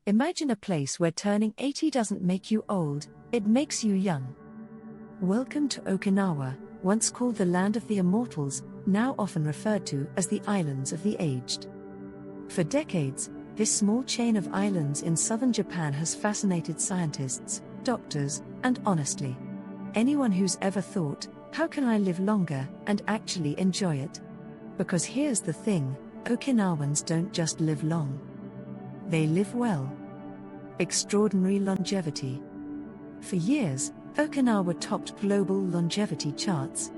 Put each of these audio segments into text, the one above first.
Imagine a place where turning 80 doesn't make you old, it makes you young. Welcome to Okinawa, once called the land of the Immortals, now often referred to as the Islands of the Aged. For decades, this small chain of islands in southern Japan has fascinated scientists, doctors, and honestly, anyone who's ever thought, how can I live longer and actually enjoy it? Because here's the thing, Okinawans don't just live long. They live well. Extraordinary longevity. For years, Okinawa topped global longevity charts.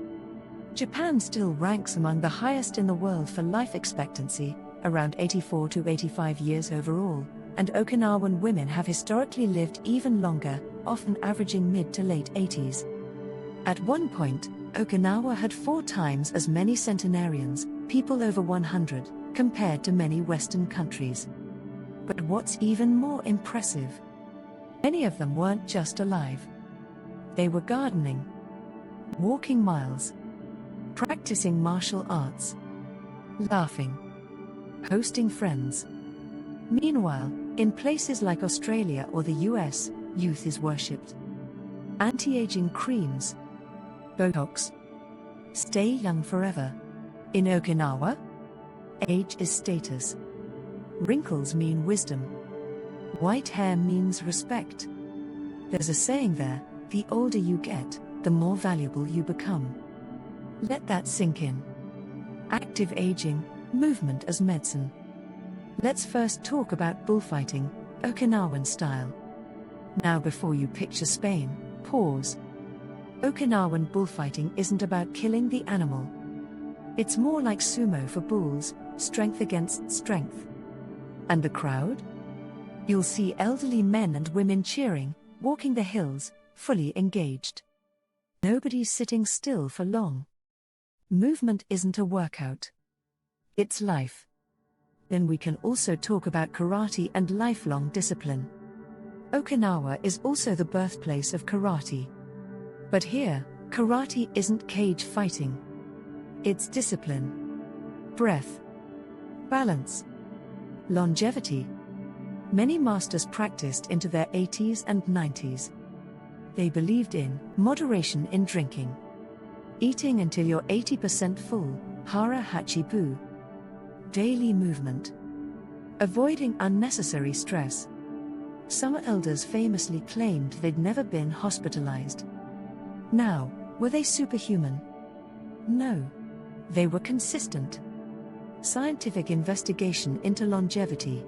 Japan still ranks among the highest in the world for life expectancy, around 84 to 85 years overall, and Okinawan women have historically lived even longer, often averaging mid to late 80s. At one point, Okinawa had 4 times as many centenarians, people over 100, compared to many Western countries. But what's even more impressive? Many of them weren't just alive. They were gardening, walking miles, practicing martial arts, laughing, hosting friends. Meanwhile, in places like Australia or the US, youth is worshipped. Anti-aging creams, Botox, stay young forever. In Okinawa, age is status. Wrinkles mean wisdom. White hair means respect. There's a saying there, the older you get, the more valuable you become. Let that sink in. Active aging, movement as medicine. Let's first talk about bullfighting, Okinawan style. Now before you picture Spain, pause. Okinawan bullfighting isn't about killing the animal. It's more like sumo for bulls, strength against strength. And the crowd? You'll see elderly men and women cheering, walking the hills, fully engaged. Nobody's sitting still for long. Movement isn't a workout. It's life. Then we can also talk about karate and lifelong discipline. Okinawa is also the birthplace of karate. But here, karate isn't cage fighting. It's discipline, breath, balance, longevity. Many masters practiced into their 80s and 90s. They believed in moderation in drinking, eating until you're 80% full, hara hachi bu, daily movement, avoiding unnecessary stress. Some elders famously claimed they'd never been hospitalized. Now, were they superhuman? No. They were consistent. Scientific investigation into longevity.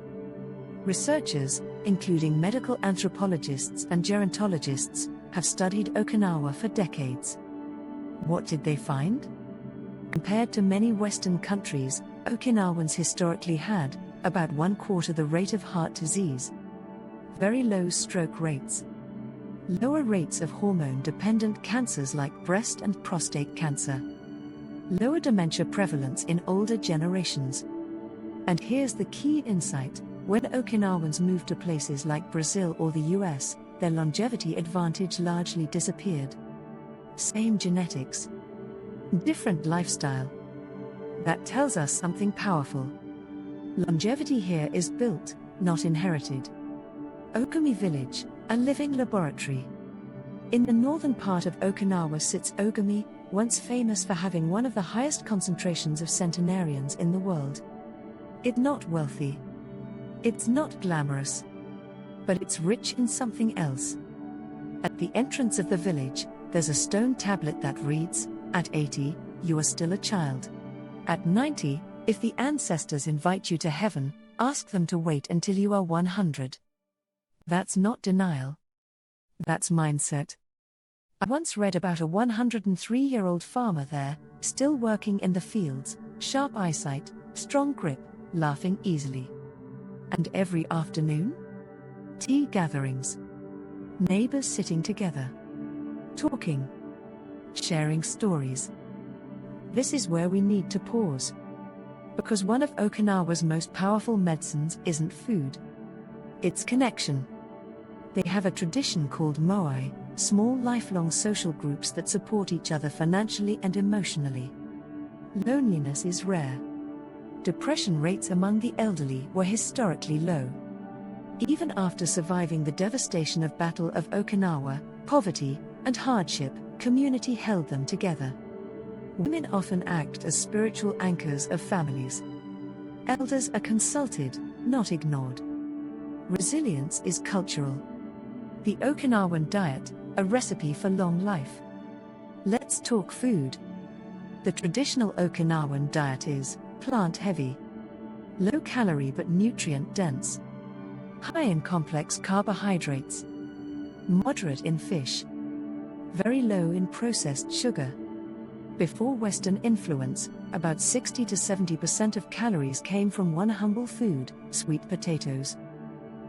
Researchers, including medical anthropologists and gerontologists, have studied Okinawa for decades. What did they find? Compared to many Western countries, Okinawans historically had about 1/4 the rate of heart disease, very low stroke rates, lower rates of hormone-dependent cancers like breast and prostate cancer, lower dementia prevalence in older generations. And here's the key insight: when Okinawans moved to places like Brazil or the US, their longevity advantage largely disappeared. Same genetics, different lifestyle. That tells us something powerful. Longevity here is built, not inherited. Ogimi village, a living laboratory. In the northern part of Okinawa sits Ogimi, once famous for having one of the highest concentrations of centenarians in the world. It's not wealthy. It's not glamorous. But it's rich in something else. At the entrance of the village, there's a stone tablet that reads, "At 80, you are still a child. At 90, if the ancestors invite you to heaven, ask them to wait until you are 100. That's not denial. That's mindset. I once read about a 103-year-old farmer there, still working in the fields, sharp eyesight, strong grip, laughing easily. And every afternoon? Tea gatherings. Neighbors sitting together. Talking. Sharing stories. This is where we need to pause. Because one of Okinawa's most powerful medicines isn't food. It's connection. They have a tradition called moai, small lifelong social groups that support each other financially and emotionally. Loneliness is rare. Depression rates among the elderly were historically low. Even after surviving the devastation of Battle of Okinawa, poverty, and hardship, community held them together. Women often act as spiritual anchors of families. Elders are consulted, not ignored. Resilience is cultural. The Okinawan diet, a recipe for long life. Let's talk food. The traditional Okinawan diet is plant-heavy, low-calorie but nutrient-dense, high in complex carbohydrates, moderate in fish, very low in processed sugar. Before Western influence, about 60 to 70% of calories came from one humble food, sweet potatoes.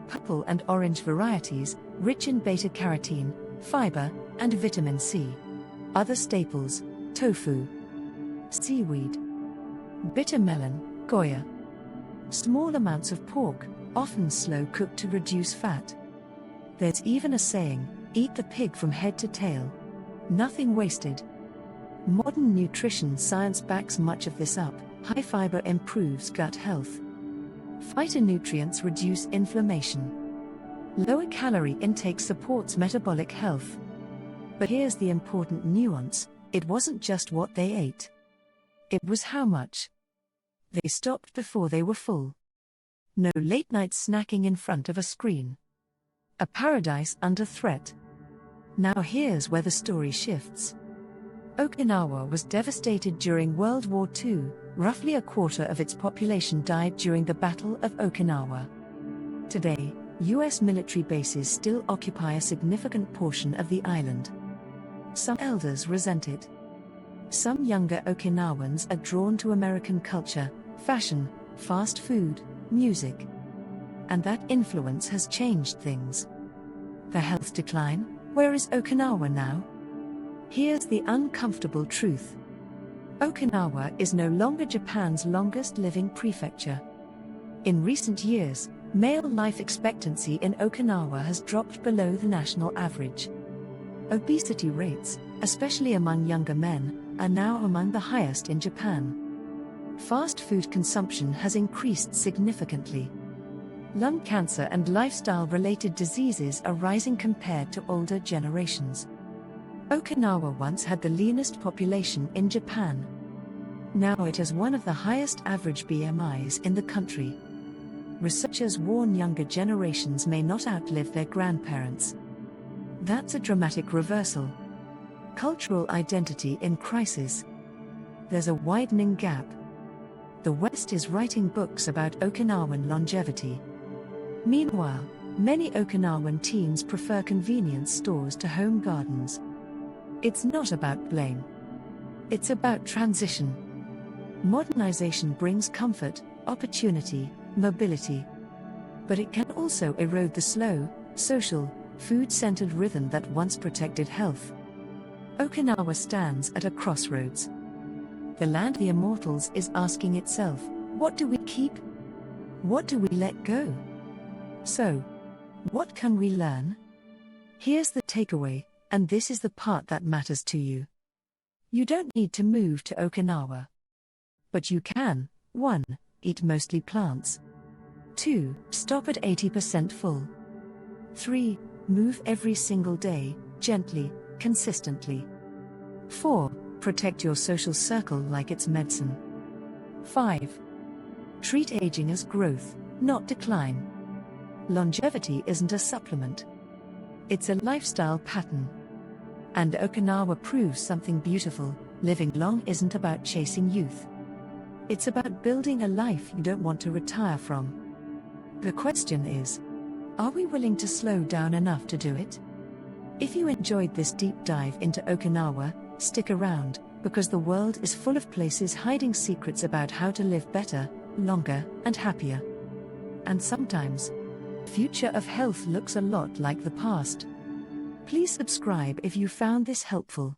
Purple and orange varieties, rich in beta-carotene, fiber, and vitamin C. Other staples, tofu, seaweed, bitter melon, goya. Small amounts of pork, often slow-cooked to reduce fat. There's even a saying, eat the pig from head to tail. Nothing wasted. Modern nutrition science backs much of this up. High fiber improves gut health. Phytonutrients reduce inflammation. Lower calorie intake supports metabolic health. But here's the important nuance, it wasn't just what they ate. It was how much. They stopped before they were full. No late-night snacking in front of a screen. A paradise under threat. Now here's where the story shifts. Okinawa was devastated during World War II, roughly a quarter of its population died during the Battle of Okinawa. Today, US military bases still occupy a significant portion of the island. Some elders resent it. Some younger Okinawans are drawn to American culture, fashion, fast food, music. And that influence has changed things. The health decline, where is Okinawa now? Here's the uncomfortable truth. Okinawa is no longer Japan's longest living prefecture. In recent years, male life expectancy in Okinawa has dropped below the national average. Obesity rates, especially among younger men, are now among the highest in Japan. Fast food consumption has increased significantly. Lung cancer and lifestyle-related diseases are rising compared to older generations. Okinawa once had the leanest population in Japan. Now it has one of the highest average BMIs in the country. Researchers warn younger generations may not outlive their grandparents. That's a dramatic reversal. Cultural identity in crisis. There's a widening gap. The West is writing books about Okinawan longevity. Meanwhile, many Okinawan teens prefer convenience stores to home gardens. It's not about blame. It's about transition. Modernization brings comfort, opportunity, mobility. But it can also erode the slow, social, food-centered rhythm that once protected health. Okinawa stands at a crossroads. The land of the Immortals is asking itself, what do we keep? What do we let go? So, what can we learn? Here's the takeaway, and this is the part that matters to you. You don't need to move to Okinawa. But you can: 1. Eat mostly plants. 2. Stop at 80% full. 3. Move every single day, gently, consistently. 4. Protect your social circle like it's medicine. 5. Treat aging as growth, not decline. Longevity isn't a supplement. It's a lifestyle pattern. And Okinawa proves something beautiful: living long isn't about chasing youth. It's about building a life you don't want to retire from. The question is, are we willing to slow down enough to do it? If you enjoyed this deep dive into Okinawa, stick around, because the world is full of places hiding secrets about how to live better, longer, and happier. And sometimes, the future of health looks a lot like the past. Please subscribe if you found this helpful.